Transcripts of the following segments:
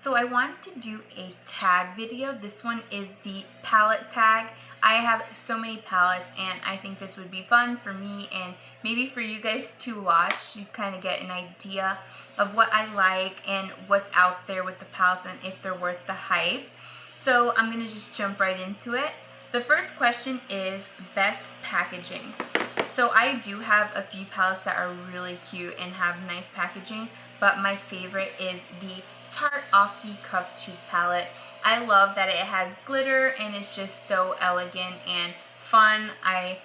So I wanted to do a tag video. This one is the palette tag. I have so many palettes and I think this would be fun for me and maybe for you guys to watch. You kind of get an idea of what I like and what's out there with the palettes and if they're worth the hype. So I'm going to just jump right into it. The first question is best packaging. So I do have a few palettes that are really cute and have nice packaging, but my favorite is the Tarte Off the Cuff Cheek palette. I love that it has glitter and it's just so elegant and fun. I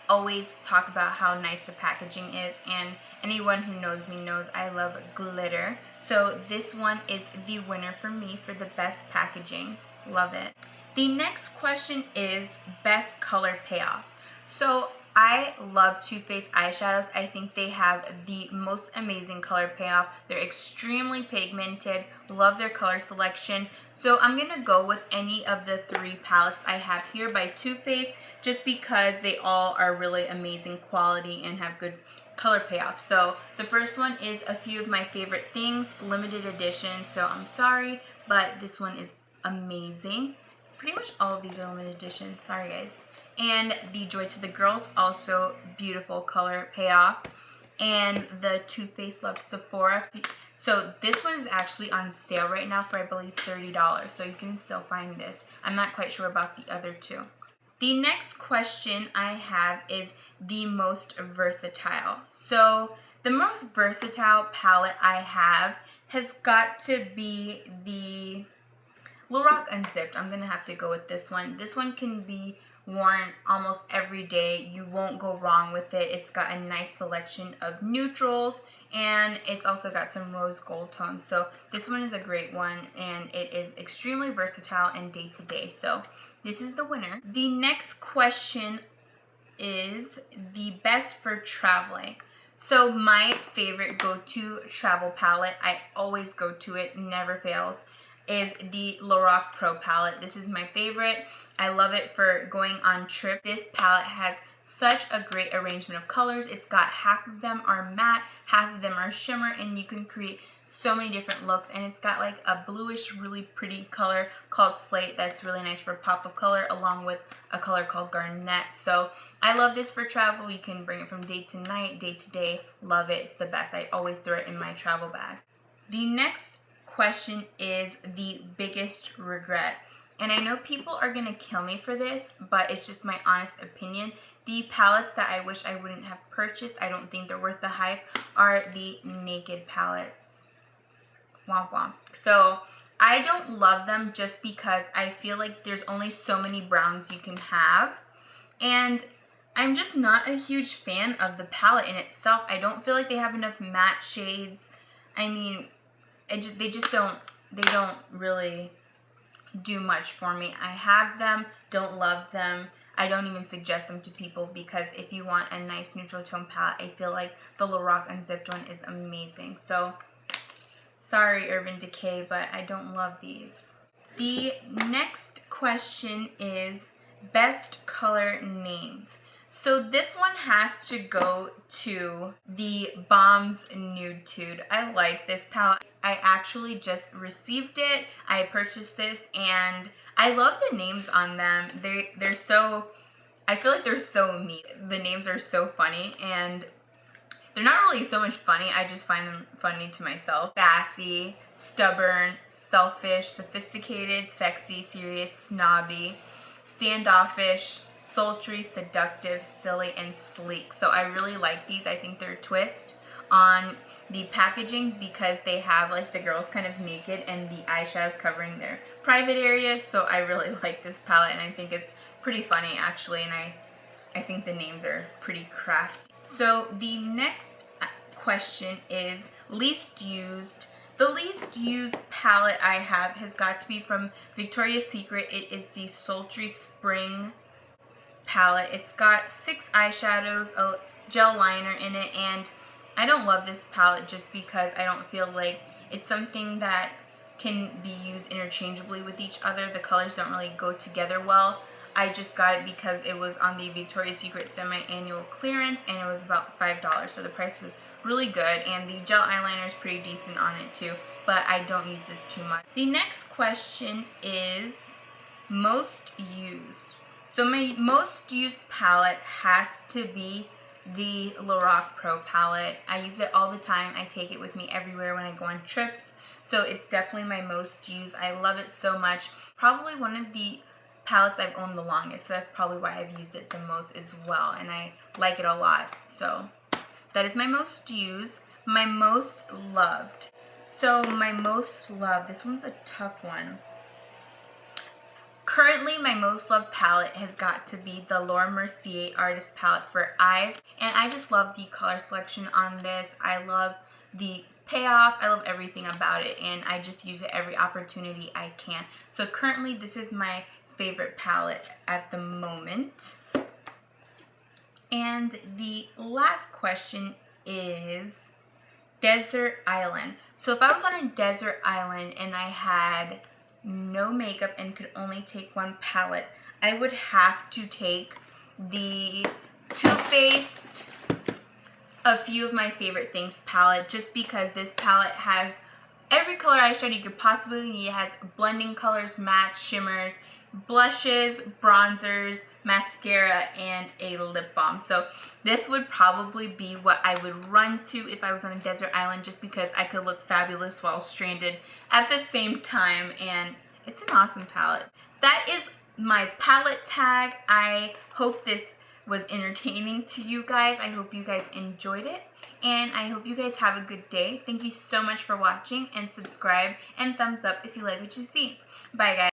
always talk about how nice the packaging is, and anyone who knows me knows I love glitter. So this one is the winner for me for the best packaging. Love it. The next question is best color payoff. So I love Too Faced eyeshadows. I think they have the most amazing color payoff. They're extremely pigmented. Love their color selection. So I'm going to go with any of the three palettes I have here by Too Faced just because they all are really amazing quality and have good color payoff. So the first one is A Few of My Favorite Things, limited edition. So I'm sorry, but this one is amazing. Pretty much all of these are limited edition. Sorry guys. And the Joy to the Girls, also beautiful color payoff. And the Too Faced Love Sephora. So this one is actually on sale right now for I believe $30. So you can still find this. I'm not quite sure about the other two. The next question I have is the most versatile. So the most versatile palette I have has got to be the Lorac Unzipped. I'm going to have to go with this one. This one can be worn almost every day. You won't go wrong with it. It's got a nice selection of neutrals and it's also got some rose gold tones. So this one is a great one and it is extremely versatile and day to day. So this is the winner. The next question is the best for traveling. So my favorite go-to travel palette, I always go to it, never fails, is the Lorac Pro palette. This is my favorite. I love it for going on trips. This palette has such a great arrangement of colors. It's got half of them are matte, half of them are shimmer, and you can create so many different looks. And it's got like a bluish, really pretty color called Slate that's really nice for a pop of color, along with a color called Garnet. So I love this for travel. You can bring it from day to night, day to day. Love it. It's the best. I always throw it in my travel bag. The next question is the biggest regret. And I know people are going to kill me for this, but it's just my honest opinion. The palettes that I wish I wouldn't have purchased, I don't think they're worth the hype, are the Naked palettes. Womp womp. So I don't love them just because I feel like there's only so many browns you can have. And I'm just not a huge fan of the palette in itself. I don't feel like they have enough matte shades. I mean, they don't really do much for me. I have them, don't love them. I don't even suggest them to people because if you want a nice neutral tone palette, I feel like the Lorac Unzipped one is amazing. So sorry Urban Decay, but I don't love these. The next question is best color names. So this one has to go to the Balm's Nude Tude. I like this palette. I actually just received it. I purchased this and I love the names on them. They're so, I feel like they're so neat. The names are so funny and they're not really so much funny. I just find them funny to myself. Sassy, stubborn, selfish, sophisticated, sexy, serious, snobby, standoffish, sultry, seductive, silly, and sleek. So I really like these. I think they're a twist on the packaging because they have like the girls kind of naked and the eyeshadows covering their private areas. So I really like this palette and I think it's pretty funny actually, and I think the names are pretty crafty. So the next question is least used. The least used palette I have has got to be from Victoria's Secret. It is the Sultry Spring palette. It's got 6 eyeshadows, a gel liner in it, and I don't love this palette just because I don't feel like it's something that can be used interchangeably with each other. The colors don't really go together well. I just got it because it was on the Victoria's Secret semi-annual clearance and it was about $5, so the price was really good, and the gel eyeliner is pretty decent on it too but I don't use this too much. The next question is most used. So my most used palette has to be the Lorac Pro palette. I use it all the time. I take it with me everywhere when I go on trips. So it's definitely my most used. I love it so much. Probably one of the palettes I've owned the longest. So that's probably why I've used it the most as well. And I like it a lot. So that is my most used. My most loved. So my most loved, this one's a tough one. Currently, my most loved palette has got to be the Mercier Artist Palette for Eyes. And I just love the color selection on this. I love the payoff. I love everything about it. And I just use it every opportunity I can. So currently, this is my favorite palette at the moment. And the last question is desert island. So if I was on a desert island and I had no makeup and could only take one palette, I would have to take the Too Faced A Few of My Favorite Things palette, just because this palette has every color eyeshadow you could possibly need. It has blending colors, mattes, shimmers, blushes, bronzers, mascara, and a lip balm. So this would probably be what I would run to if I was on a desert island, just because I could look fabulous while stranded at the same time, and it's an awesome palette. That is my palette tag. I hope this was entertaining to you guys. I hope you guys enjoyed it, and I hope you guys have a good day. Thank you so much for watching, and subscribe and thumbs up if you like what you see. Bye guys.